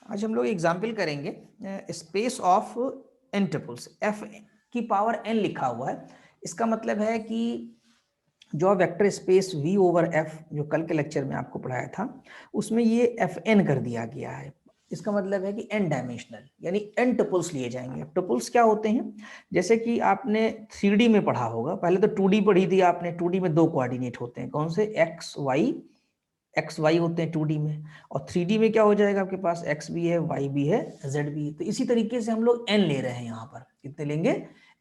आज हम लोग एग्जाम्पल करेंगे space of N tuples, F की पावर एन लिखा हुआ है। इसका मतलब है कि जो vector space v over f जो कल के लेक्चर में आपको पढ़ाया था उसमें ये एफ एन कर दिया गया है। इसका मतलब है कि n डायमेंशनल यानी n टपल्स लिए जाएंगे। टपल्स क्या होते हैं, जैसे कि आपने 3D में पढ़ा होगा, पहले तो 2D पढ़ी थी आपने। 2D में दो कोऑर्डिनेट होते हैं, कौन से? एक्स वाई होते हैं 2D में, और 3D में क्या हो जाएगा आपके पास? एक्स भी है, वाई भी है, जेड भी है। तो इसी तरीके से हम लोग एन ले रहे हैं यहाँ पर। कितने लेंगे?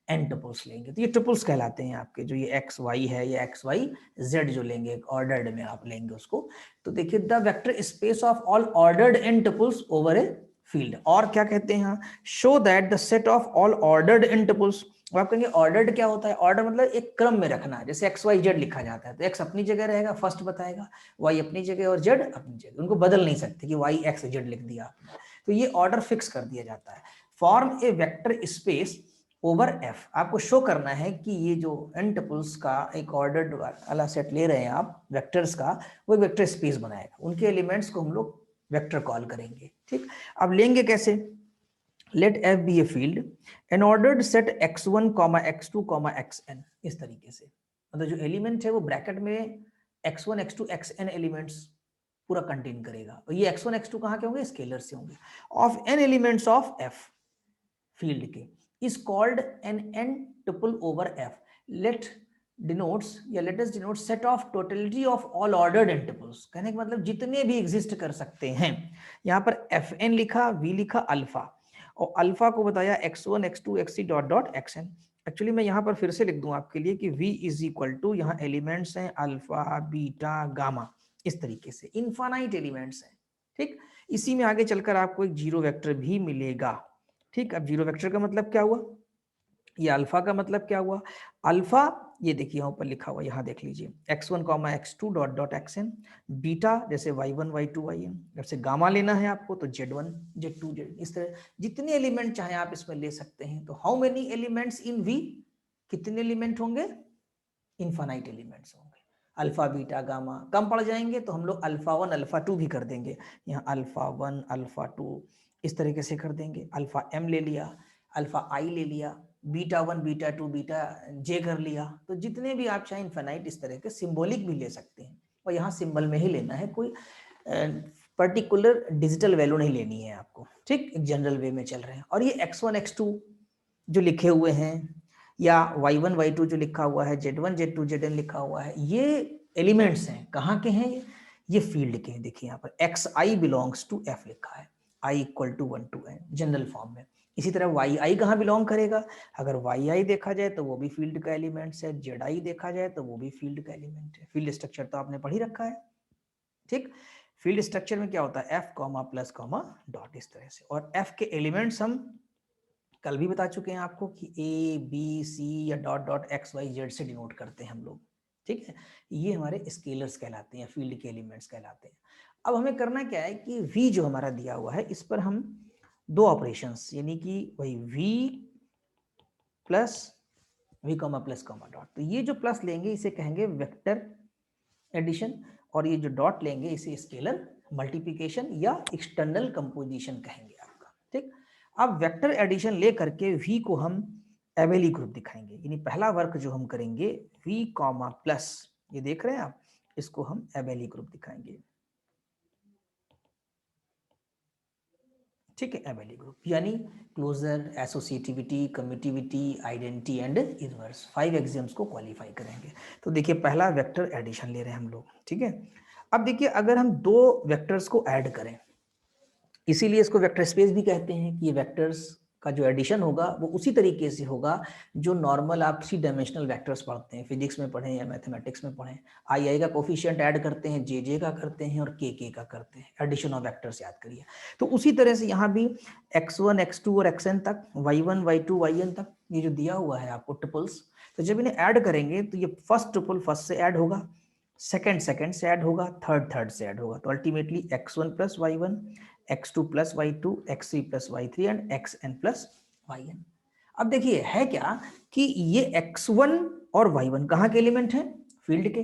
एन टपल्स लेंगे। तो ये टपल्स कहलाते हैं आपके, जो ये एक्स वाई है या एक्स वाई जेड जो लेंगे ऑर्डर्ड में आप लेंगे उसको। तो देखिए the vector space of all ordered N tuples over a field. और क्या कहते हैं यहाँ? Show that the set of all ordered N tuples. और आप कहेंगे ऑर्डर्ड क्या होता है? ऑर्डर मतलब एक क्रम में रखना। जैसे एक्स वाई जेड लिखा जाता है तो एक्स अपनी जगह रहेगा, फर्स्ट बताएगा, वाई अपनी जगह और जेड अपनी जगह। उनको बदल नहीं सकते कि वाई एक्स जेड लिख दिया आपने। तो ये ऑर्डर फिक्स कर दिया जाता है। फॉर्म ए वेक्टर स्पेस ओवर एफ। आपको शो करना है कि ये जो एन टपल्स का एक ऑर्डर्ड वाला सेट ले रहे हैं आप वेक्टर्स का, वो वेक्टर स्पेस बनाएगा। उनके एलिमेंट्स को हम लोग वेक्टर कॉल करेंगे। ठीक, अब लेंगे कैसे? Let F be a field N ordered set x1, x2, xn। इस तरीके से मतलब जो एलिमेंट है वो ब्रैकेट में x1, x2, xn एलिमेंट्स पूरा कंटेन करेगा। और ये x1, x2 कहाँ के होंगे? स्केलर से होंगे। Of n elements of f field के is called n n tuple over f. Let denotes या let us denote set of totality of all ordered n tuples. कहने का मतलब जितने भी एग्जिस्ट कर सकते हैं। यहाँ पर एफ एन लिखा, वी लिखा, अल्फा, और अल्फा को बताया x1, x2, x3 dot dot xn। Actually मैं यहाँ पर फिर से लिख दूं आपके लिए कि v इज इक्वल टू, यहाँ एलिमेंट्स हैं अल्फा, बीटा, गामा, इस तरीके से इनफाइनाइट एलिमेंट्स हैं। ठीक, इसी में आगे चलकर आपको एक जीरो वेक्टर भी मिलेगा। ठीक, अब जीरो वेक्टर का मतलब क्या हुआ? ये अल्फा का मतलब क्या हुआ? अल्फा ये देखिए यहाँ ऊपर लिखा हुआ, यहाँ देख लीजिए x1, x2 dot dot xn। Beta जैसे y1, y2, yn। जैसे गामा लेना है आपको तो z1, z2, z। इस तरह जितने एलिमेंट चाहे आप इसमें ले सकते हैं। तो how many elements in v? कितने एलिमेंट होंगे? इनफाइनाइट एलिमेंट्स होंगे। अल्फा, बीटा, गामा कम पड़ जाएंगे तो हम लोग अल्फा 1, अल्फा 2 भी कर देंगे। यहाँ अल्फा 1, अल्फा 2 इस तरीके से कर देंगे। अल्फा m ले लिया, अल्फा i ले लिया, बीटा 1, बीटा 2, बीटा j कर लिया। तो जितने भी आप चाहे इनफाइनाइट इस तरह के सिंबॉलिक भी ले सकते हैं। और यहाँ सिंबल में ही लेना है, कोई पर्टिकुलर डिजिटल वैल्यू नहीं लेनी है आपको। ठीक, एक जनरल वे में चल रहे हैं। और ये x1, x2 जो लिखे हुए हैं या y1, y2 जो लिखा हुआ है, z1, z2, zn लिखा हुआ है, ये एलिमेंट्स हैं। कहाँ के हैं ये फील्ड के हैं। देखिए यहाँ पर xi बिलोंग्स टू f लिखा है, i equal to 1 to n general form में। इसी तरह yi कहाँ बिलोंग करेगा? अगर yi देखा जाए तो वो भी फील्ड का एलिमेंट्स है, zi देखा जाए तो वो भी फील्ड का एलिमेंट है। फील्ड स्ट्रक्चर तो आपने पढ़ ही रखा है। ठीक, फील्ड स्ट्रक्चर में क्या होता है? f comma plus comma dot, इस तरह से। और f के एलिमेंट्स हम कल भी बता चुके हैं आपको कि ए बी सी या dot dot X Y Z से डिनोट करते हैं हम लोग। ठीक है, ये हमारे स्केलर्स कहलाते हैं, फील्ड के एलिमेंट्स कहलाते हैं। अब हमें करना क्या है कि v जो हमारा दिया हुआ है इस पर हम दो ऑपरेशंस, यानी कि वही v plus v comma plus comma dot. तो ये जो प्लस लेंगे इसे कहेंगे वेक्टर एडिशन, और ये जो डॉट लेंगे इसे स्केलर मल्टीप्लिकेशन या एक्सटर्नल कंपोजिशन कहेंगे आपका। ठीक, अब वेक्टर एडिशन ले करके v को हम एबेली ग्रुप दिखाएंगे। यानी पहला वर्क जो हम करेंगे v कॉमा प्लस, ये देख रहे हैं आप, इसको हम एबेली ग्रुप दिखाएंगे। ठीक है, एबेली ग्रुप यानी closure, associativity, commutativity, identity and inverse, 5 axioms को क्वालिफाई करेंगे। तो देखिए पहला वेक्टर एडिशन ले रहे हैं हम लोग। ठीक है, अब देखिए अगर हम दो वेक्टर्स को ऐड करें, इसीलिए इसको वेक्टर स्पेस भी कहते हैं कि ये वेक्टर्स का जो एडिशन होगा वो उसी तरीके से होगा जो नॉर्मल आप 3 डायमेंशनल वेक्टर्स पढ़ते हैं, फिजिक्स में पढ़ें या मैथमेटिक्स में पढ़ें। आई का कोफिशिएंट ऐड करते हैं, जे का करते हैं और के का करते हैं, एडिशन ऑफ वेक्टर्स याद करिए। तो उसी तरह से यहाँ भी x1, x2 और xn तक, y1, y2, yn तक ये जो दिया हुआ है आपको ट्रिपल्स, तो जब इन्हें ऐड करेंगे तो ये फर्स्ट ट्रिपल फर्स्ट से ऐड होगा, सेकंड सेकंड से ऐड होगा, थर्ड थर्ड से ऐड होगा। तो ultimately x1 plus y1, x2 plus y2, x3 plus y3 and xn plus yn। अब देखिए है क्या कि ये x1 और y1 कहाँ के एलिमेंट हैं? फील्ड के।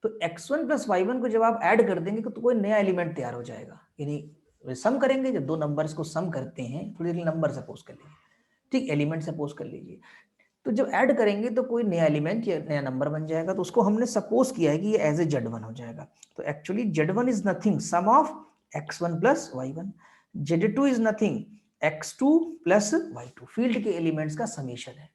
तो x1 प्लस y1 को जब आप ऐड कर देंगे तो कोई नया एलिमेंट तैयार हो जाएगा, यानी तो सम करेंगे, जब दो नंबर्स को सम करते हैं, थोड़ी देर नंबर सपोज कर लीजिए, ठीक, एलिमेंट सपोज कर लीजिए, तो जब ऐड करेंगे तो कोई नया एलिमेंट या नया नंबर बन जाएगा, तो उसको हमने सपोज किया है कि ये एज ए Z1 हो जाएगा। तो actually Z1 is nothing sum of x1 plus y1, Z2 is nothing x2 plus y2, field के एलिमेंट्स का समेशन है।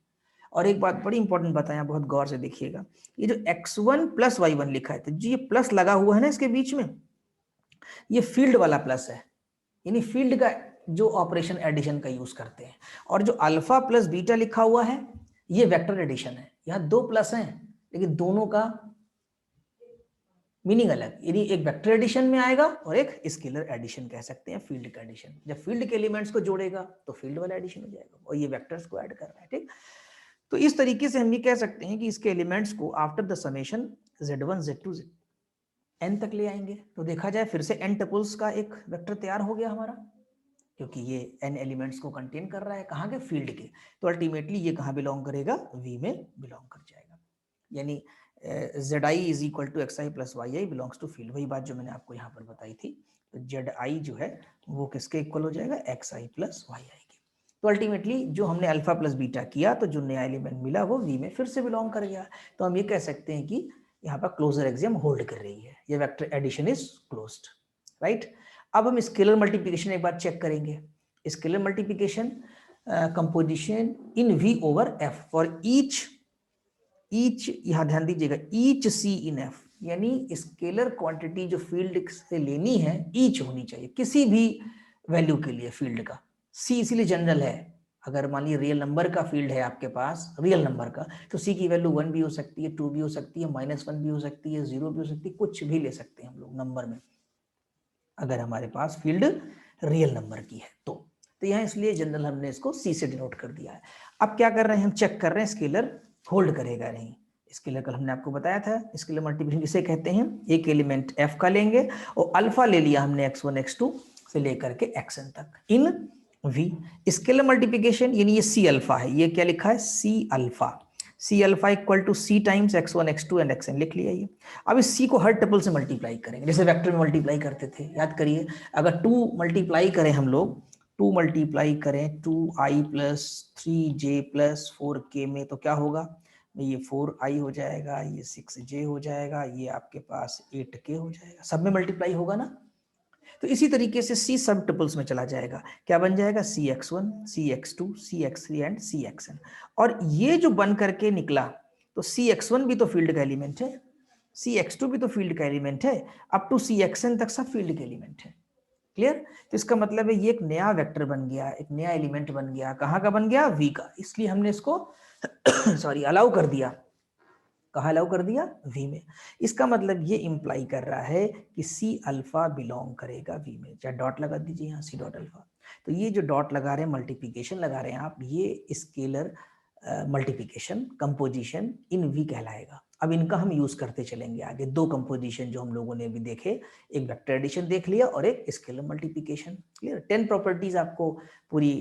और एक बात बड़ी इंपॉर्टेंट बताया, बहुत गौर से देखिएगा, ये जो x1 प्लस y1 लिखा है, तो जो ये प्लस लगा हुआ है ना इसके बीच में, ये फील्ड वाला प्लस है, यानी फील्ड का जो ऑपरेशन एडिशन का यूज करते हैं। और जो अल्फा प्लस बीटा लिखा हुआ है, ये वेक्टर एडिशन है। यहाँ दो प्लस हैं लेकिन दोनों का मीनिंग अलग, यदि एक वेक्टर एडिशन में आएगा और एक स्केलर एडिशन कह सकते हैं, फील्ड का एडिशन। जब फील्ड के एलिमेंट्स को जोड़ेगा तो फील्ड वाला एडिशन हो जाएगा, और ये वेक्टर्स को ऐड कर रहा है, ठीक। तो इस तरीके से हम ये कह सकते हैं कि इसके एलिमेंट्स को after the summation Z1 Z2 n तक ले आएंगे। तो देखा जाए फिर से n टपल्स का एक वेक्टर तैयार हो गया हमारा, क्योंकि ये n एलिमेंट्स को कंटेन कर रहा है, कहाँ के, फील्ड के। तो अल्टीमेटली ये कहाँ बिलोंग करेगा, V में बिलोंग कर जाएगा। यानी Zi is equal to xi plus yi belongs to field, वही बात जो मैंने आपको यहाँ पर बताई थी। तो Zi जो है वो किसके इक्वल हो जाएगा, xi प्लस yi के। तो अल्टीमेटली जो हमने अल्फा प्लस बीटा किया, तो जो नया एलिमेंट मिला वो V में फिर से बिलोंग कर गया। तो हम ये कह सकते हैं कि यहाँ पर क्लोजर एक्सियम होल्ड कर रही है, ये vector addition is closed, right. अब हम स्केलर मल्टीप्लिकेशन एक बार चेक करेंगे। Scalar multiplication composition in V over F for each, यहाँ ध्यान दीजिएगा, ईच C इन F, यानी स्केलर क्वांटिटी जो फील्ड से लेनी है ईच होनी चाहिए, किसी भी वैल्यू के लिए फील्ड का। C इसीलिए जनरल है, अगर मान लीजिए रियल नंबर का फील्ड है आपके पास, रियल नंबर का, तो C की वैल्यू 1 भी हो सकती है, 2 भी हो सकती है, -1 भी हो सकती है, 0 भी हो सकती है, कुछ भी ले सकते हैं हम लोग नंबर में, अगर हमारे पास फील्ड रियल नंबर की है तो यहाँ इसलिए जनरल हमने इसको C से डिनोट कर दिया है। अब क्या कर रहे हैं, हम चेक कर रहे हैं स्केलर होल्ड करेगा नहीं। स्केलर कल हमने आपको बताया था, स्केलर मल्टीप्लिकेशन किसे कहते हैं, एक एलिमेंट f का लेंगे और अल्फा ले लिया हमने x1 x2 से लेकर के xn तक इन V। स्केलर मल्टीप्लिकेशन यानी ये C अल्फा है, ये क्या लिखा है, C alpha, C alpha equal to C times x1 x2 and xn लिख लिया ये। अब इस C को हर टपल से मल्टीप्लाई करेंगे, जैसे वेक्टर में मल्टीप्लाई करते थे, याद करिए। अगर 2 मल्टीप्लाई करें हम लोग, 2 मल्टीप्लाई करें 2i plus 3j plus 4k में, तो क्या होगा, ये 4i हो जाएगा, ये 6j हो जाएगा, ये आपके पास 8k हो जाएगा, सब में मल्टीप्लाई होगा ना। तो इसी तरीके से C सब टपल्स में चला जाएगा, क्या बन जाएगा, Cx1 Cx2 Cx3 and Cxn। और ये जो बन करके निकला, तो Cx1 भी तो फील्ड का एलिमेंट है, Cx2 भी तो फील्ड का एलिमेंट है, अप टू Cxn तक सब फील्ड के एलिमेंट है। क्लियर। तो इसका मतलब है ये एक नया वेक्टर बन गया, एक नया एलिमेंट बन गया, कहाँ का बन गया, V का, इसलिए हमने इसको सॉरी अलाउ कर दिया, कहाँ अलाउ कर दिया, V में। इसका मतलब ये इंप्लाई कर रहा है कि C अल्फा बिलोंग करेगा V में, चाहे डॉट लगा दीजिए यहाँ C डॉट अल्फा। तो ये जो डॉट लगा रहे हैं, मल्टीप्लिकेशन लगा रहे हैं आप, ये scalar multiplication composition in V कहलाएगा। अब इनका हम यूज करते चलेंगे आगे, दो कंपोजिशन जो हम लोगों ने भी देखे, एक वेक्टर एडिशन देख लिया और एक स्केलर मल्टीप्लिकेशन। क्लियर। 10 प्रॉपर्टीज आपको पूरी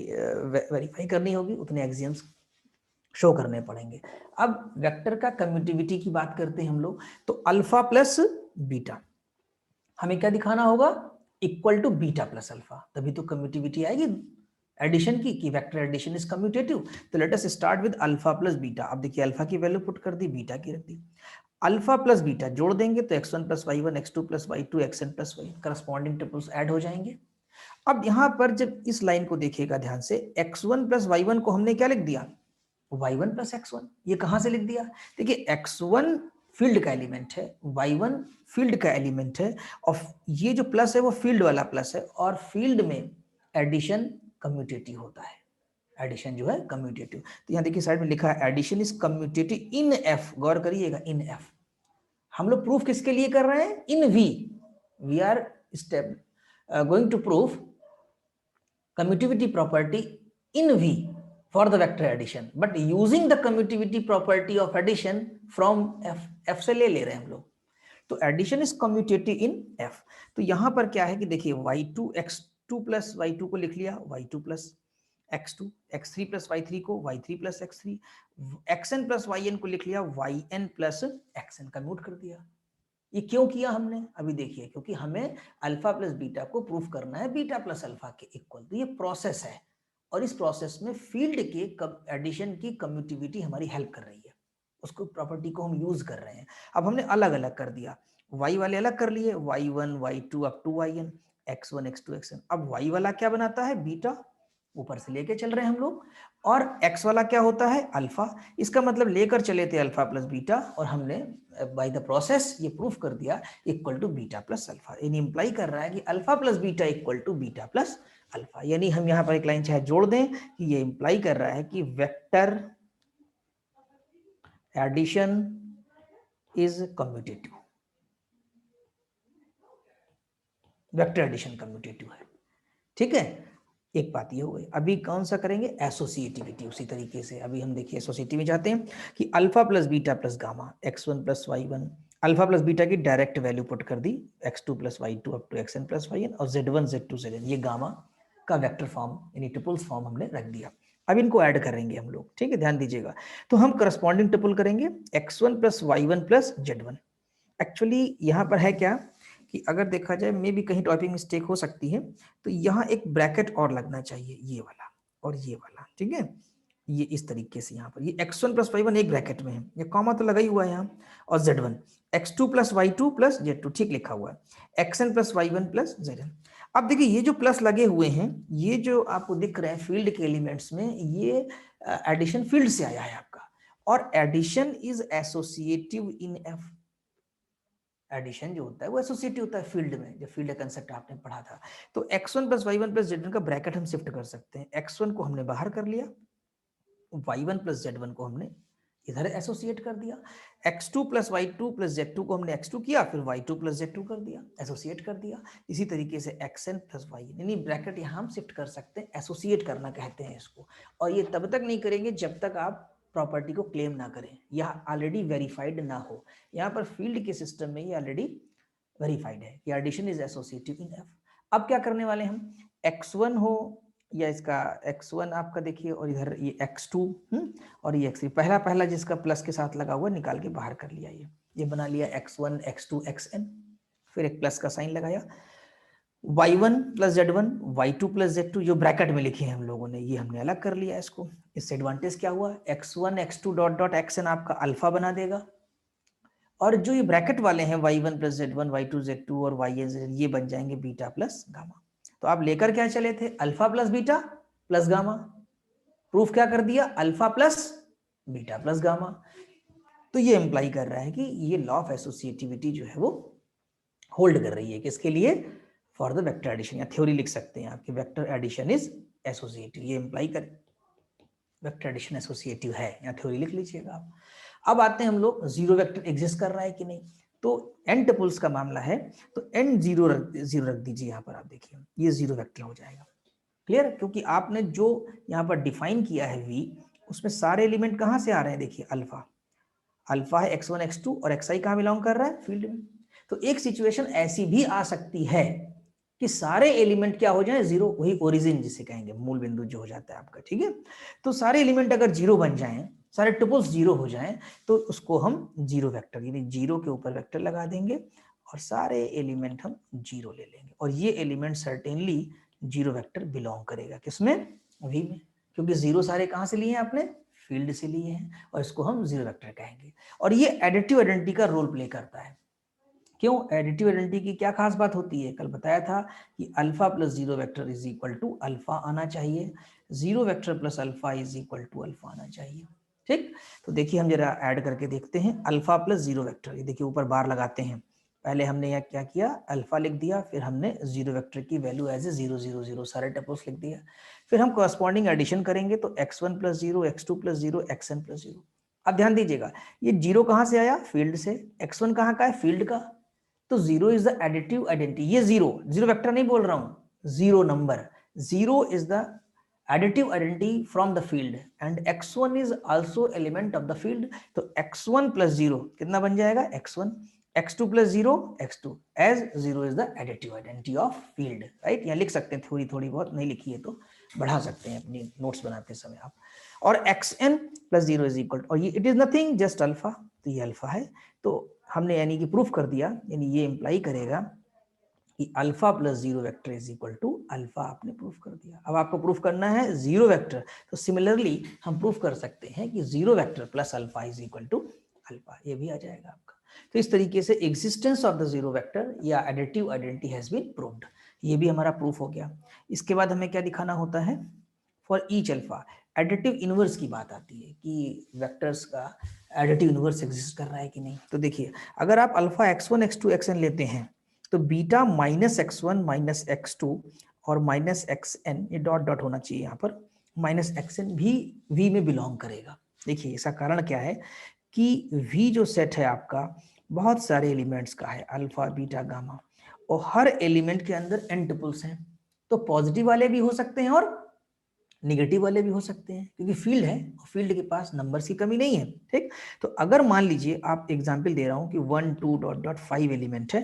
वेरीफाई करनी होगी, उतने एक्सियम्स शो करने पड़ेंगे। अब वेक्टर का कम्यूटिविटी की बात करते हैं हम लोग, तो अल्फा प्लस बीटा हमें क्या दिखाना होगा, equal to beta plus alpha, तभी तो कम्यूटिविटी आएगी एडिशन की, कि वेक्टर एडिशन इज कम्यूटेटिव। तो let us start with alpha plus beta. अब देखिए अल्फा की वैल्यू पुट कर दी, बीटा की रख दी, अल्फा प्लस बीटा जोड़ देंगे तो x1 plus y1 x2 plus y2 xn plus y, corresponding tuples add हो जाएंगे। अब यहां पर जब इस लाइन को देखिएगा ध्यान से, x1 प्लस y1 को हमने क्या लिख दिया, y1 प्लस x1, ये कहां से लिख दिया, देखिए x1 फील्ड का एलिमेंट है, y1 फील्ड का एलिमेंट है, और ये जो प्लस है वो फील्ड वाला प्लस है, और फील्ड में एडिशन कम्यूटेटिव होता है, एडिशन जो है कम्यूटेटिव। तो यहाँ देखिए साइड में लिखा है addition is commutative in F, गौर करिएगा, इन F। हम लोग प्रूफ किसके लिए कर रहे हैं, in V, we are step going to prove commutativity property in V for the vector addition, but using the commutativity property of addition from F से ले रहे हैं हम लोग। तो addition is commutative in F। तो यहां पर क्या है कि देखिए y2 x2 प्लस y2 को लिख लिया y2 plus x2, x3 plus y3 को y3 plus x3, xn plus yn को लिख लिया yn प्लस xn, कम्यूट कर दिया। ये क्यों किया हमने, अभी देखिए, क्योंकि हमें अल्फा प्लस बीटा को प्रूफ करना है बीटा प्लस अल्फा के इक्वल। तो ये प्रोसेस है, और इस प्रोसेस में फील्ड के एडिशन की कम्यूटिविटी हमारी हेल्प कर रही है, उसको प्रॉपर्टी को हम यूज कर रहे हैं। अब हमने अलग अलग कर दिया, y वाले अलग कर लिए, y1 y2 up to yn, x1 x2 xn। अब y वाला क्या बनाता है, बीटा, ऊपर से लेके चल रहे हैं हम लोग, और x वाला क्या होता है, अल्फा। इसका मतलब लेकर चले थे अल्फा प्लस बीटा, और हमने बाय द प्रोसेस ये प्रूफ कर दिया equal to beta plus alpha. यानी इंप्लाई कर रहा है कि alpha plus beta equal to beta plus alpha. यानी हम यहाँ पर एक लाइन चाहे जोड़ दें कि ये इंप्लाई कर रहा है कि vector addition is commutative, vector addition commutative है। ठीक है, एक बात ये हो गई। अभी कौन सा करेंगे, एसोसिएटिविटी। उसी तरीके से अभी हम देखिए एसोसिएटिविटी में जाते हैं कि alpha plus beta plus gamma, x1 plus y1, alpha plus beta की डायरेक्ट वैल्यू पुट कर दी, x2 plus y2 up to xn plus yn, और z1 z2 zn, ये गामा का वेक्टर फॉर्म यानी ट्रिपल्स फॉर्म हमने रख दिया। अब इनको ऐड करेंगे हम लोग, ठीक है, ध्यान दीजिएगा। तो हम करस्पॉन्डिंग ट्रिपल करेंगे x1 plus y1 plus z1। Actually यहाँ पर है क्या कि अगर देखा जाए मे भी कहीं टाइपिंग मिस्टेक हो सकती है, तो यहाँ एक ब्रैकेट और लगना चाहिए, ये वाला और ये वाला, ठीक है। ये इस तरीके से यहाँ पर ये x1 प्लस y1 एक ब्रैकेट में है, ये कॉमा तो लगा ही हुआ है यहाँ, और z1 x2 plus y2 plus z2 ठीक लिखा हुआ है, xn plus y1 plus zn। अब देखिए ये जो प्लस लगे हुए हैं, ये जो आपको दिख रहे हैं फील्ड के एलिमेंट्स में, ये एडिशन फील्ड से आया है आपका, और addition is associative in F. Addition जो होता है वो एसोसिएटिव होता है फील्ड में, जो फील्ड का कंसेप्ट आपने पढ़ा था। तो x1 plus y1 plus z1 का ब्रैकेट हम शिफ्ट कर सकते हैं। x1 को हमने बाहर कर लिया, y1 प्लस z1 को हमने इधर एसोसिएट कर दिया, x2 plus y2 plus z2 को हमने x2 किया, फिर y2 प्लस z2 कर दिया, एसोसिएट कर दिया। इसी तरीके से xn प्लस yn, यानी ब्रैकेट यहाँ हम शिफ्ट कर सकते हैं, एसोसिएट करना कहते हैं इसको। और ये तब तक नहीं करेंगे जब तक आप प्रॉपर्टी को क्लेम ना करें या ऑलरेडी वेरीफाइड ना हो। यहाँ पर फील्ड के सिस्टम में ये ऑलरेडी वेरीफाइड है कि addition is associative in F. अब क्या करने वाले हम, x1 हो या इसका x1 आपका देखिए, और इधर ये x2 और ये x3, पहला पहला जिसका प्लस के साथ लगा हुआ निकाल के बाहर कर लिया, ये बना लिया x1 x2 xn, फिर एक प्लस का साइन लगाया, y1 plus z1 y2 plus z2 जो ब्रैकेट में लिखे हैं हम लोगों ने, ये हमने अलग कर लिया इसको। इससे एडवांटेज क्या हुआ, x1 x2 dot dot xn आपका अल्फा बना देगा, और जो ये ब्रैकेट वाले हैं y1 plus z1 y2 z2 और yn ये बन जाएंगे बीटा प्लस गामा। तो आप लेकर क्या चले थे, alpha plus beta plus gamma, proof क्या कर दिया, alpha plus beta plus gamma. तो ये इंप्लाई कर रहा है कि ये लॉ ऑफ एसोसिएटिविटी जो है वो होल्ड कर रही है, किसके लिए, फॉर द वेक्टर एडिशन, या थ्योरी लिख सकते हैं आपके, वेक्टर एडिशन इज एसोसिएटिव, ये इंप्लाई कर वेक्टर एडिशन एसोसिएटिव है, या थ्योरी लिख लीजिएगा आप। अब आते हैं हम लोग, जीरो वेक्टर एग्जिस्ट कर रहा है कि नहीं। तो n टपल्स का मामला है, तो n जीरो रख दीजिए यहाँ पर, आप देखिए ये जीरो वेक्टर हो जाएगा। क्लियर, क्योंकि आपने जो यहाँ पर डिफाइन किया है v, उसमें सारे एलिमेंट कहाँ से आ रहे हैं, देखिए अल्फा, अल्फा है x1 x2, और xi कहाँ बिलोंग कर रहा है, फील्ड में। तो एक सिचुएशन ऐसी भी आ सकती है कि सारे एलिमेंट क्या हो जाए, जीरो, वही ओरिजिन जिसे कहेंगे, मूल बिंदु जो हो जाता है आपका, ठीक है। तो सारे एलिमेंट अगर जीरो बन जाएं, सारे टुपल्स जीरो हो जाएं, तो उसको हम जीरो वेक्टर, यानी जीरो के ऊपर वेक्टर लगा देंगे और सारे एलिमेंट हम जीरो ले लेंगे, और ये element certainly zero vector belong करेगा, किसमें, वी में, क्योंकि जीरो सारे कहाँ से लिए हैं आपने, फील्ड से लिए हैं, और इसको हम जीरो वेक्टर कहेंगे। और ये एडिटिव आइडेंटिटी का रोल प्ले करता है। क्यों, एडिटिव आइडेंटिटी की क्या खास बात होती है, कल बताया था कि alpha plus zero vector is equal to alpha आना चाहिए, zero vector plus alpha is equal to alpha आना चाहिए। ठीक, तो देखिए हम जरा ऐड करके देखते हैं, अल्फा प्लस जीरो वेक्टर, ये देखिए ऊपर बार लगाते हैं, पहले हमने यह क्या किया, अल्फा लिख दिया, फिर हमने जीरो वेक्टर की वैल्यू एज ए 0 0 0 सारे टपोस लिख दिया, फिर हम कॉरस्पॉन्डिंग एडिशन करेंगे, तो x1 plus zero, x2 plus zero, xn plus zero. अब ध्यान दीजिएगा, ये जीरो कहाँ से आया, फील्ड से, x1 कहाँ का है, फील्ड का, तो zero is the additive identity, ये जीरो वेक्टर नहीं बोल रहा हूं, zero number, zero is the additive identity from the field and x1 is also element of the field। तो x1 plus 0 कितना बन जाएगा, x1, x2 plus 0 x2, as 0 is the additive identity of field, right। यहाँ लिख सकते हैं, थोड़ी थोड़ी बहुत नहीं लिखी है तो बढ़ा सकते हैं अपनी नोट्स बनाते समय आप। और xn plus 0 is equal, और ये it is nothing just alpha, तो ये अल्फा है, तो हमने यानी कि प्रूफ कर दिया, यानी ये इंप्लाई करेगा कि alpha plus zero vector is equal to alpha, आपने प्रूफ कर दिया। अब आपको प्रूफ करना है जीरो वेक्टर, तो सिमिलरली हम प्रूफ कर सकते हैं कि zero vector plus alpha is equal to alpha, ये भी आ जाएगा आपका। तो इस तरीके से existence of the zero vector या additive identity has been proved, ये भी हमारा प्रूफ हो गया। इसके बाद हमें क्या दिखाना होता है, for each alpha additive inverse की बात आती है कि वेक्टर्स का एडिटिव इनवर्स एग्जिस्ट कर रहा है कि नहीं। तो देखिए, अगर आप अल्फा x1 x2 xn लेते हैं तो beta minus x1 minus x2 और माइनस xn, ये डॉट डॉट होना चाहिए यहाँ पर, माइनस xn भी v में बिलोंग करेगा। देखिए इसका कारण क्या है कि v जो सेट है आपका बहुत सारे एलिमेंट्स का है, अल्फा बीटा गामा, और हर एलिमेंट के अंदर n टुपल्स हैं, तो पॉजिटिव वाले भी हो सकते हैं और निगेटिव वाले भी हो सकते हैं, क्योंकि फील्ड है और फील्ड के पास नंबर्स की कमी नहीं है। ठीक, तो अगर मान लीजिए आप एग्जांपल दे रहा हूं कि 1 2 डॉट डॉट 5 एलिमेंट है,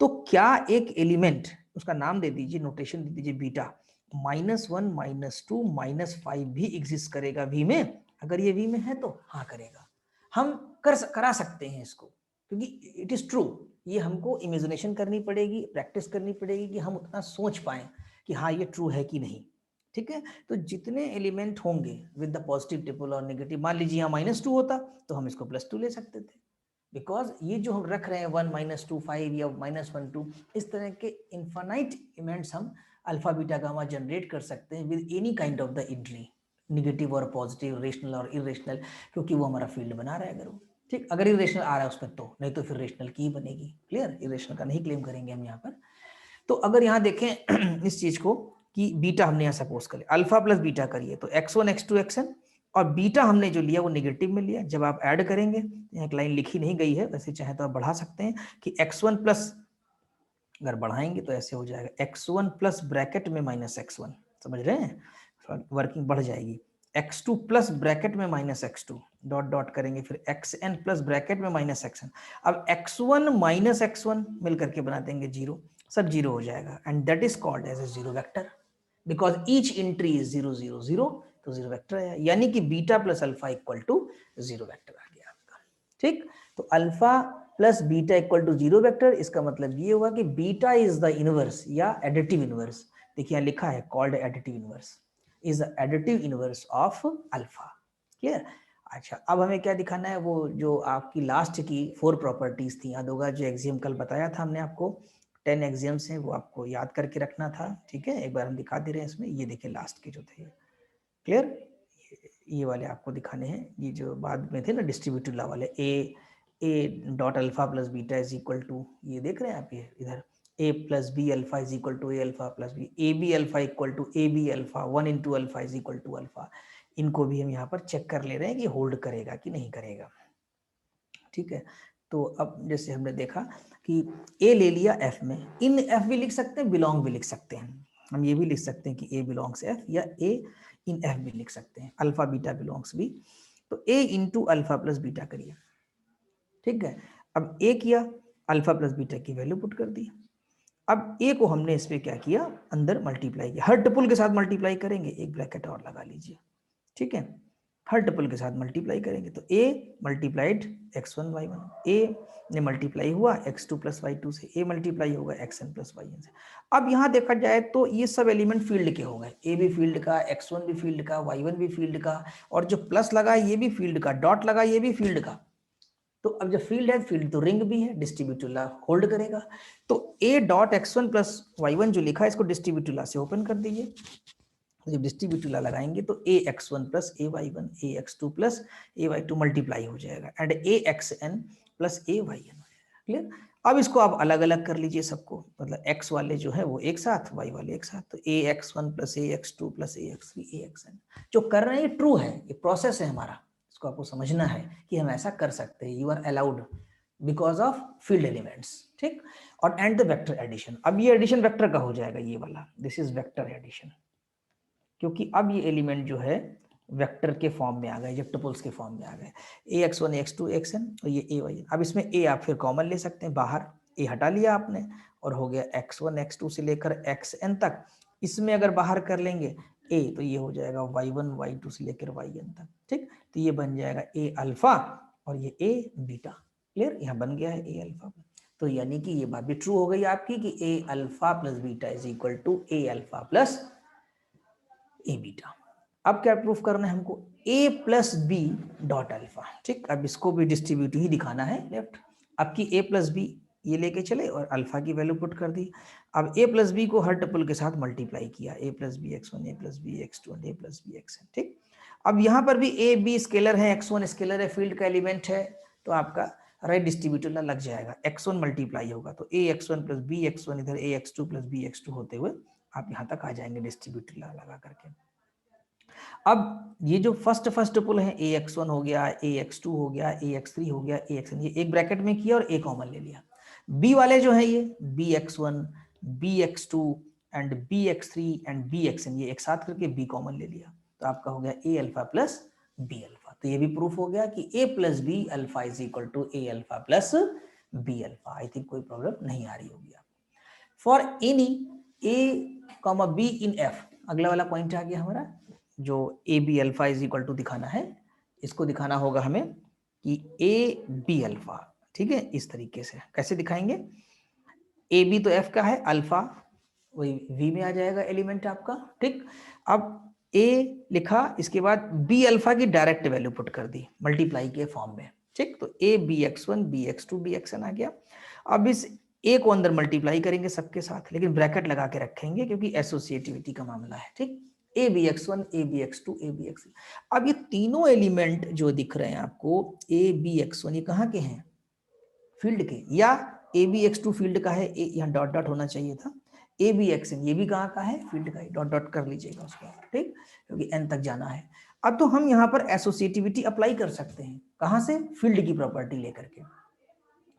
तो क्या एक एलिमेंट, उसका नाम दे दीजिए, नोटेशन दे दीजिए बीटा, -1 -2 -5 भी एग्जिस्ट करेगा वी में? अगर ये वी में है तो हाँ करेगा, हम करा सकते हैं इसको, क्योंकि इट इज ट्रू। ये हमको इमेजिनेशन करनी पड़ेगी, प्रैक्टिस करनी पड़ेगी कि हम उतना सोच पाए कि हाँ ये ट्रू है कि नहीं। ठीक है, तो जितने एलिमेंट होंगे विद द पॉजिटिव ट्रिपल और नेगेटिव, मान लीजिए यहाँ -2 होता तो हम इसको +2 ले सकते थे, बिकॉज ये जो हम रख रहे हैं 1 -2 5 या -1 2, इस तरह के इन्फानाइट इवेंट्स हम अल्फा बीटा गामा जनरेट कर सकते हैं with any kind of the entry, negative और पॉजिटिव, रेशनल और इरेशनल, क्योंकि वो हमारा फील्ड बना रहा है। अगर वो ठीक, अगर इरेशनल आ रहा है उसमें तो, नहीं तो फिर रेशनल की ही बनेगी। क्लियर, इरेशनल का नहीं क्लेम करेंगे हम यहाँ पर। तो अगर यहाँ देखें इस चीज को कि बीटा हमने यहाँ सपोज कर लिया, अल्फा प्लस बीटा करिए तो x1 x2 xn, और बीटा हमने जो लिया वो नेगेटिव में लिया। जब आप ऐड करेंगे, एक लाइन लिखी नहीं गई है, वैसे चाहे तो आप बढ़ा सकते हैं कि x1 प्लस, अगर बढ़ाएंगे तो ऐसे हो जाएगा x1 प्लस ब्रैकेट में -x1, समझ रहे हैं, वर्किंग बढ़ जाएगी, x2 प्लस ब्रैकेट में -x2 डॉट डॉट करेंगे, फिर xn प्लस ब्रैकेट में -xn। अब x1 माइनस x1 मिलकर के बना देंगे 0, सब 0 हो जाएगा, and that is called as a zero vector, because each entry is 0 0 0, तो जीरो वेक्टर है, यानी कि beta plus alpha equal to zero vector आ गया आपका। ठीक, तो alpha plus beta equal to zero vector, इसका मतलब ये हुआ कि बीटा इज द इनवर्स या एडिटिव इनवर्स। देखिए यहाँ लिखा है called additive inverse, is the additive inverse of alpha. Clear. अच्छा, अब हमें क्या दिखाना है, वो जो आपकी लास्ट की 4 प्रॉपर्टीज थी, याद होगा जो एक्सियम कल बताया था हमने आपको, 10 एक्सियम्स हैं, वो आपको याद करके रखना था। ठीक है, एक बार हम दिखा दे रहे हैं इसमें, ये देखिए लास्ट के जो थे। क्लियर, ये वाले आपको दिखाने हैं, ये जो बाद में थे ना डिस्ट्रीब्यूटिव लॉ वाले, A dot alpha plus beta is equal to, ये देख रहे हैं आप, ये इधर a plus B alpha is equal to A alpha plus B, A B alpha equal to A B alpha, 1 into alpha is equal to alpha. इनको भी हम यहाँ पर चेक कर ले रहे हैं कि होल्ड करेगा कि नहीं करेगा। ठीक है, तो अब जैसे हमने देखा कि a ले लिया f में, इन f भी लिख सकते हैं, बिलोंग भी लिख सकते हैं, हम ये भी लिख सकते हैं कि a बिलोंग्स f, या a इन f भी लिख सकते हैं, अल्फा बीटा बिलोंग्स भी। तो a into alpha plus beta करिए। ठीक है, अब a किया, अल्फा प्लस बीटा की वैल्यू पुट कर दी। अब a को हमने इस पे क्या किया, अंदर मल्टीप्लाई किया, हर टुपल के साथ मल्टीप्लाई करेंगे, एक ब्रैकेट और लगा लीजिए। ठीक है, हर टपल के साथ मल्टीप्लाई करेंगे, तो a multiplied x1 y1, a ने मल्टीप्लाई हुआ x2 प्लस y2 से, a मल्टीप्लाई होगा xn प्लस yn से। अब यहाँ देखा जाए तो ये सब एलिमेंट फील्ड के हो गए, a भी फील्ड का, x1 भी फील्ड का, y1 भी फील्ड का, और जो प्लस लगा ये भी फील्ड का, डॉट लगा ये भी फील्ड का। तो अब जब फील्ड है, फील्ड तो रिंग भी है, डिस्ट्रीब्यूटिव लॉ होल्ड करेगा। तो a dot x1 plus y1 जो लिखा है, इसको डिस्ट्रीब्यूटिव लॉ से ओपन कर दीजिए। जब डिस्ट्रीब्यूटिव लॉ लगाएंगे तो ax1 plus ay1 ax2 plus ay2 multiply हो जाएगा, एंड axn प्लस ayn हो जाएगा। क्लियर। अब इसको आप अलग अलग कर लीजिए सबको, मतलब x वाले जो है वो एक साथ, y वाले एक साथ, तो ax1 plus ax2 plus ax3 axn। जो कर रहे हैं ये ट्रू है, ये प्रोसेस है हमारा, इसको आपको समझना है कि हम ऐसा कर सकते हैं, you are allowed because of field elements. ठीक, और एंड द वेक्टर एडिशन, अब ये एडिशन वेक्टर का हो जाएगा, ये वाला, दिस इज वेक्टर एडिशन, क्योंकि अब ये एलिमेंट जो है वेक्टर के फॉर्म में आ गए, जब टुपल्स के फॉर्म में आ गए, ax1 ax2 xn, और ये ay। अब इसमें a आप फिर कॉमन ले सकते हैं बाहर, a हटा लिया आपने, और हो गया x1 x2 से लेकर xn तक। इसमें अगर बाहर कर लेंगे a, तो ये हो जाएगा y1 y2 से लेकर yn तक। ठीक, तो ये बन जाएगा a अल्फा और ये a बीटा। क्लियर, यहाँ बन गया है ए अल्फा। तो यानी कि ये बात भी ट्रू हो गई आपकी कि a alpha plus beta is equal to A alpha plus a beta. अब क्या प्रूफ करना है हमको, a plus b dot alpha. ठीक, अब इसको भी डिस्ट्रीब्यूटिव ही दिखाना है लेफ्ट। अब की ए प्लस बी ये लेके चले और अल्फा की वैल्यू पुट कर दी। अब ए प्लस बी को हर टपल के साथ मल्टीप्लाई किया, a plus b x one, a plus b x two, a plus b x n. ठीक, अब यहाँ पर भी ए बी स्केलर है, एक्स वन स्केलर है, फील्ड का एलिमेंट है, तो आपका राइट डिस्ट्रीब्यूटिव ना लग जाएगा, एक्स वन मल्टीप्लाई होगा तो a x one plus b x one, इधर a x two plus b x two होते हुए आप यहाँ तक आ जाएंगे डिस्ट्रीब्यूटिव लगा करके। अब ये जो फर्स्ट टुपल है ए एक्स वन हो गया, ए एक्स टू हो गया, ए एक्स थ्री हो गया, ए एक्स एन, ये एक ब्रैकेट में किया और ए कॉमन ले लिया। बी वाले जो है ये B x one, B x two and B X three and B x N, ये एक साथ करके बी कॉमन ले लिया, तो आपका हो गया a alpha plus B alpha. तो ये भी प्रूफ हो गया कि a plus B alpha is equal to A alpha plus B alpha. I think कोई प्रॉब्लम नहीं आ रही होगी आपको। For any a comma b in f, अगला वाला पॉइंट आ गया हमारा, जो a B alpha is equal to दिखाना है, इसको दिखाना होगा हमें कि ए बी अल्फा। ठीक है, इस तरीके से कैसे दिखाएंगे, ए बी तो एफ का है, अल्फा वही वी में आ जाएगा एलिमेंट आपका। ठीक, अब ए लिखा, इसके बाद बी अल्फा की डायरेक्ट वैल्यू पुट कर दी मल्टीप्लाई के फॉर्म में। ठीक, तो a B x one, B x two, b x n आ गया। अब इस ए को अंदर मल्टीप्लाई करेंगे सबके साथ, लेकिन ब्रैकेट लगा के रखेंगे क्योंकि एसोसिएटिविटी का मामला है। ठीक, A B x one, A B x two, A B X. अब ये तीनों एलिमेंट जो दिख रहे हैं आपको, ए बी एक्स वन, ये कहाँ के हैं, फील्ड के, या A B x two field का है, यहाँ डॉट डॉट होना चाहिए था, ए बी एक्स एन ये भी कहाँ का है, फील्ड का है, डॉट डॉट कर लीजिएगा उसको। ठीक, क्योंकि एन तक जाना है। अब तो हम यहाँ पर एसोसिएटिविटी अप्लाई कर सकते हैं, कहाँ से, फील्ड की प्रॉपर्टी लेकर के,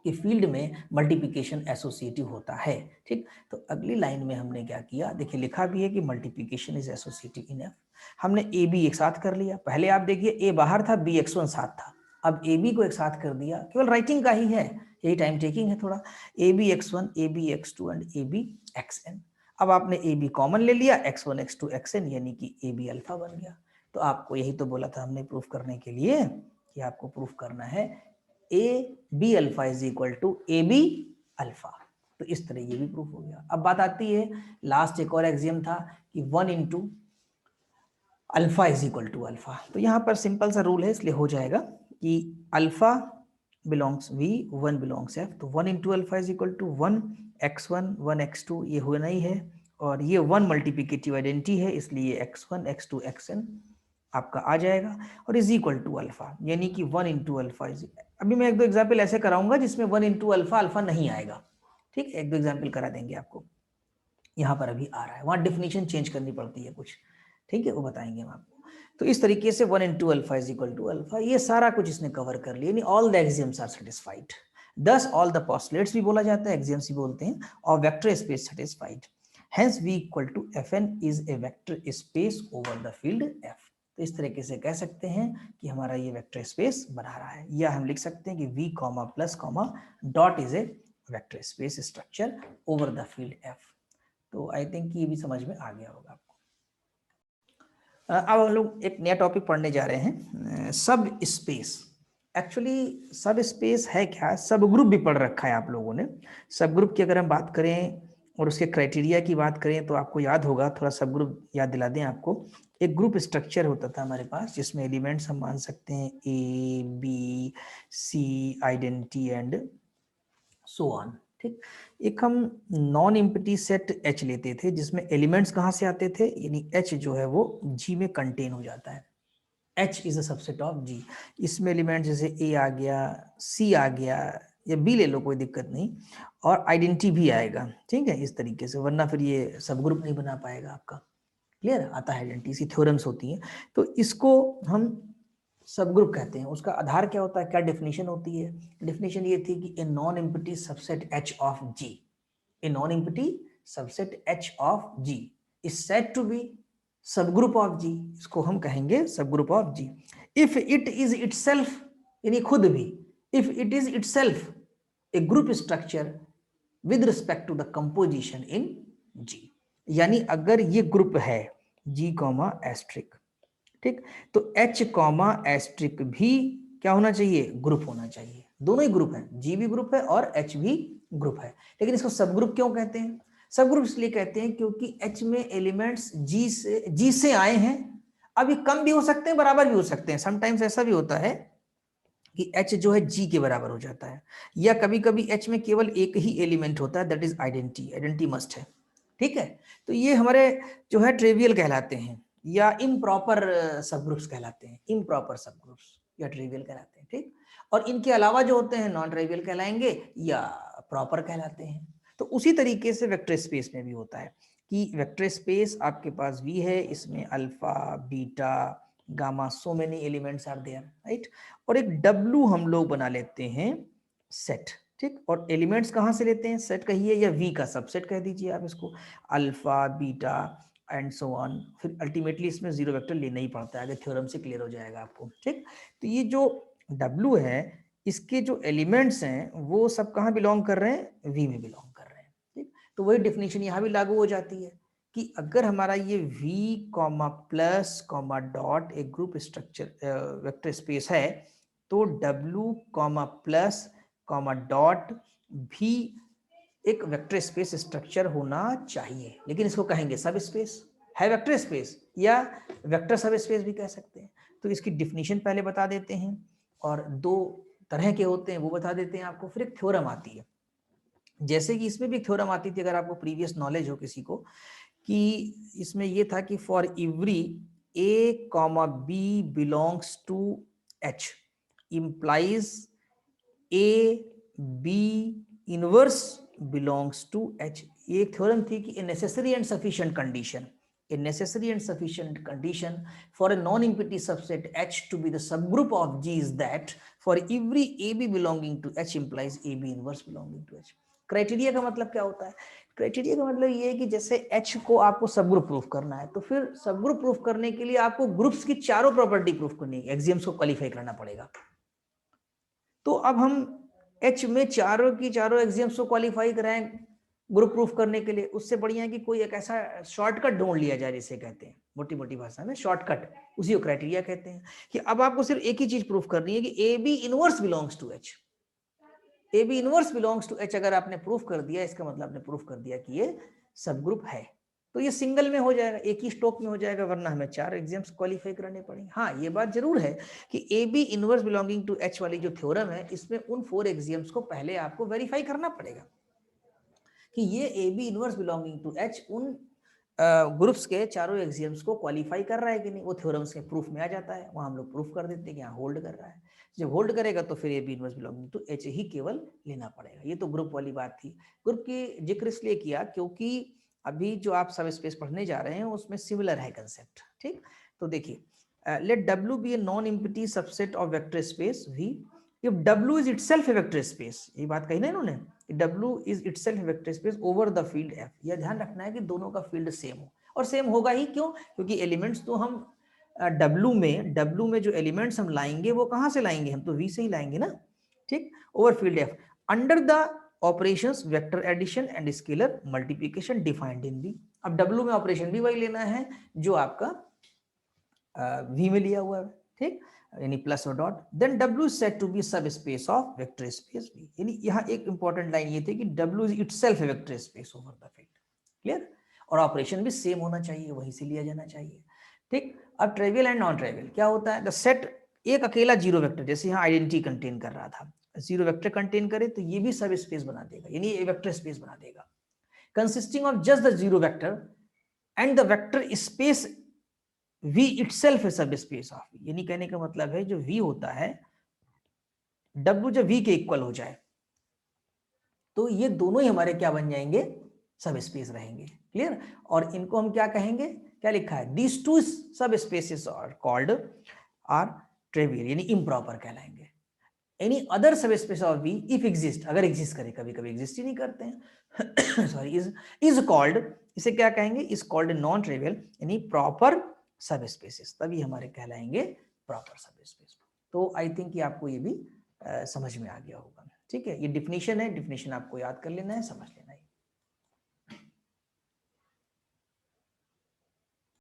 कि फील्ड में मल्टीप्लिकेशन एसोसिएटिव होता है। ठीक, तो अगली लाइन में हमने क्या किया, देखिए लिखा भी है कि multiplication is associative in F. हमने ए बी एक साथ कर लिया, पहले आप देखिए ए बाहर था, बी एक्स वन साथ था, अब ए बी को एक साथ कर दिया, केवल राइटिंग का ही है, यही टाइम टेकिंग है थोड़ा। A B x one, A B x two and A B x N. अब आपने ए बी कॉमन ले लिया, X one X two X N, यानी कि ए बी अल्फा बन गया। तो आपको यही तो बोला था हमने प्रूफ करने के लिए, कि आपको प्रूफ करना है A B alpha is equal to A B alpha. तो इस तरह ये भी प्रूफ हो गया। अब बात आती है, लास्ट एक और एक्सियम था कि 1 into alpha is equal to alpha. तो यहाँ पर सिंपल सा रूल है, इसलिए हो जाएगा कि alpha belongs V, 1 belongs F. तो 1 into alpha is equal to 1 x1 1 x2, ये होना ही है, और ये 1 मल्टीप्लिकेटिव आइडेंटिटी है, इसलिए x1 x2 xn आपका आ जाएगा, और इज इक्वल टू अल्फा, यानी कि 1 इंटू अल्फा इज। अभी मैं एक दो एग्जाम्पल ऐसे कराऊंगा जिसमें 1 इंटू अल्फा अल्फा नहीं आएगा। ठीक, एक दो एग्जाम्पल करा देंगे आपको, यहाँ पर अभी आ रहा है, वहाँ डेफिनेशन चेंज करनी पड़ती है कुछ। ठीक है, वो बताएंगे हम आपको। तो इस तरीके से 1 into alpha is equal to alpha, ये सारा कुछ इसने कवर कर लिया, यानी all the axioms are satisfied. Thus all the postulates भी बोला जाता है, एक्सियम्स भी बोलते हैं, और vector space satisfied. Hence v equal to fn is a vector space over the field f। तो इस तरीके से कह सकते हैं कि हमारा ये वेक्टर स्पेस बना रहा है, या हम लिख सकते हैं कि v comma plus comma dot is a vector space structure over the field f। तो आई थिंक ये भी समझ में आ गया होगा आपको। अब हम लोग एक नया टॉपिक पढ़ने जा रहे हैं, सब स्पेस। एक्चुअली सब स्पेस है क्या, सब ग्रुप भी पढ़ रखा है आप लोगों ने। सब ग्रुप की अगर हम बात करें और उसके क्राइटेरिया की बात करें तो आपको याद होगा, थोड़ा सब ग्रुप याद दिला दें आपको। एक ग्रुप स्ट्रक्चर होता था हमारे पास, जिसमें एलिमेंट्स हम मान सकते हैं A B C, identity and so on. ठीक, एक हम नॉन एम्प्टी सेट H लेते थे, जिसमें एलिमेंट्स कहाँ से आते थे, यानी H जो है वो G में कंटेन हो जाता है। H is a subset of G। इसमें एलिमेंट जैसे A आ गया, C आ गया, या B ले लो, कोई दिक्कत नहीं, और आइडेंटिटी भी आएगा। ठीक है, इस तरीके से, वरना फिर ये सब ग्रुप नहीं बना पाएगा आपका। क्लियर आता है, आइडेंटिटी, इसकी थ्योरम्स होती हैं। तो इसको हम सब ग्रुप कहते हैं। उसका आधार क्या होता है, क्या डेफिनेशन होती है, डेफिनेशन ये थी कि a non empty subset H of G, a non empty subset H of G is said to be subgroup of G। इसको हम कहेंगे subgroup of G if it is itself, यानी खुद भी, if it is itself a group structure with respect to the composition in G। यानी अगर ये group है G कॉमा एस्ट्रिक, ठीक, तो H कॉमा एस्ट्रिक भी क्या होना चाहिए, ग्रुप होना चाहिए। दोनों ही ग्रुप हैं, जी भी ग्रुप है और एच भी ग्रुप है। लेकिन इसको सब ग्रुप क्यों कहते हैं? सब ग्रुप इसलिए कहते हैं क्योंकि एच में एलिमेंट्स जी से आए हैं। अब ये कम भी हो सकते हैं, बराबर भी हो सकते हैं। समटाइम्स ऐसा भी होता है कि H जो है G के बराबर हो जाता है, या कभी कभी H में केवल एक ही एलिमेंट होता है, that is identity, identity must है। ठीक है, तो ये हमारे जो है ट्रिवियल कहलाते हैं, या इम्प्रॉपर सब ग्रुप्स कहलाते हैं, इम्प्रॉपर सब ग्रुप्स या ट्रिवियल कहलाते हैं। ठीक, और इनके अलावा जो होते हैं नॉन ट्रिवियल कहलाएंगे या प्रॉपर कहलाते हैं। तो उसी तरीके से वेक्टर स्पेस में भी होता है कि वेक्टर स्पेस आपके पास V है, इसमें alpha beta gamma so many elements are there, right. और एक W हम लोग बना लेते हैं सेट। ठीक, और एलिमेंट्स कहाँ से लेते हैं? सेट कहिए या V का सबसेट कह दीजिए आप इसको, alpha beta and so on. फिर अल्टीमेटली इसमें जीरो वेक्टर लेना ही पड़ता है, आगे थ्योरम से क्लियर हो जाएगा आपको। ठीक, तो ये जो W है, इसके जो एलिमेंट्स हैं वो सब कहाँ बिलोंग कर रहे हैं? V में बिलोंग कर रहे हैं। ठीक, तो वही डेफिनेशन यहाँ भी लागू हो जाती है कि अगर हमारा ये V comma plus comma dot एक ग्रुप स्ट्रक्चर वेक्टर स्पेस है, तो W comma plus comma dot भी एक वेक्टर स्पेस स्ट्रक्चर होना चाहिए। लेकिन इसको कहेंगे सब स्पेस, है वेक्टर स्पेस या वेक्टर सब स्पेस भी कह सकते हैं। तो इसकी डिफिनीशन पहले बता देते हैं, और दो तरह के होते हैं वो बता देते हैं आपको। फिर एक थ्योरम आती है, जैसे कि इसमें भी एक थ्योरम आती थी, अगर आपको प्रीवियस नॉलेज हो किसी को, कि इसमें ये था कि for every A comma B belongs to H implies A B inverse belongs to H। ये एक थ्योरम थी कि a necessary and sufficient condition, a necessary and sufficient condition for a non-empty subset H to be the subgroup of G is that for every AB belonging to H implies AB inverse belonging to H। Criteria का मतलब क्या होता है? Criteria का मतलब ये है कि जैसे H को आपको सब ग्रुप प्रूफ करना है, तो फिर सब ग्रुप प्रूफ करने के लिए आपको ग्रुप्स की चारों प्रॉपर्टी प्रूफ करनी है, एक्सियम्स को क्वालिफाई करना पड़ेगा। तो अब हम H में चारों की चारों एक्सियम्स को क्वालिफाई कराएं ग्रुप प्रूफ करने के लिए, उससे बढ़िया है कि कोई एक ऐसा शॉर्टकट ढूंढ लिया जाए, जिसे कहते हैं मोटी मोटी भाषा में शॉर्टकट, उसी को क्राइटेरिया कहते हैं। कि अब आपको सिर्फ एक ही चीज प्रूफ करनी है कि A B inverse belongs to H. A B inverse belongs to H अगर आपने प्रूफ कर दिया, इसका मतलब आपने प्रूफ कर दिया कि ये सब ग्रुप है। तो ये सिंगल में हो जाएगा, एक ही स्टॉक में हो जाएगा, वरना हमें चार एग्जाम्स क्वालिफाई कराने पड़ेंगे। हाँ, ये बात जरूर है कि A B inverse belonging to H वाली जो थ्योरम है, इसमें उन 4 एग्जाम्स को पहले आपको वेरीफाई करना पड़ेगा कि ये A B inverse belonging to H उन ग्रुप्स के चारों एक्सियम्स को क्वालिफाई कर रहा है कि नहीं। वो थ्योरम्स के प्रूफ में आ जाता है, वहां हम लोग प्रूफ कर देते हैं कि हाँ होल्ड कर रहा है। जब होल्ड करेगा तो फिर a B inverse belonging to h ही केवल लेना पड़ेगा। ये तो ग्रुप वाली बात थी। ग्रुप की जिक्र इसलिए किया क्योंकि अभी जो आप सब स्पेस पढ़ने जा रहे हैं उसमें सिमिलर है कंसेप्ट। ठीक, तो देखिए, let W be a non empty subset of vector space V if W is itself a vector space। ये बात कही ना इन्होंने, W is itself a vector space over the field F। यह ध्यान रखना है कि दोनों का फील्ड सेम हो, और सेम होगा ही क्यों? क्योंकि एलिमेंट्स तो हम W में जो एलिमेंट्स हम लाएंगे वो कहां से लाएंगे? हम तो V से ही लाएंगे ना। ठीक, over field F under the operations vector addition and scalar multiplication defined in V। अब W में ऑपरेशन भी वही लेना है जो आपका V में लिया हुआ है। ठीक, यानी प्लस और dot, then W is said to be subspace of vector space V। यानी यहाँ एक इंपॉर्टेंट लाइन ये थी कि W is itself a vector space over the field। Clear? और ऑपरेशन भी सेम होना चाहिए, वहीं से लिया जाना चाहिए। ठीक, अब ट्रिवियल एंड नॉन ट्रिवियल क्या होता है? द सेट एक अकेला जीरो वेक्टर, जैसे यहाँ आइडेंटिटी कंटेन कर रहा था, जीरो वेक्टर कंटेन करे तो ये भी सब स्पेस बना देगा, यानी ये वेक्टर स्पेस बना देगा, consisting of just the zero vector and the vector space V itself है सब स्पेस ऑफ V। यानी कहने का मतलब है जो V होता है, W जब V के इक्वल हो जाए तो ये दोनों ही हमारे क्या बन जाएंगे? सब स्पेस रहेंगे। क्लियर? और इनको हम क्या कहेंगे? क्या लिखा है? These two subspaces are called are trivial, यानी इम्प्रॉपर कहलाएंगे। Any other subspace of V if exist, अगर एग्जिस्ट करे, कभी कभी एग्जिस्ट ही नहीं करते हैं सॉरी, इज कॉल्ड, इसे क्या कहेंगे? इज कॉल्ड नॉन ट्रिवियल, यानी प्रॉपर सब स्पेसेस, तभी हमारे कहलाएंगे प्रॉपर सब स्पेस। तो आई थिंक कि आपको ये भी समझ में आ गया होगा। ठीक है, ये डिफिनेशन है, डिफिनेशन आपको याद कर लेना है, समझ लेना है।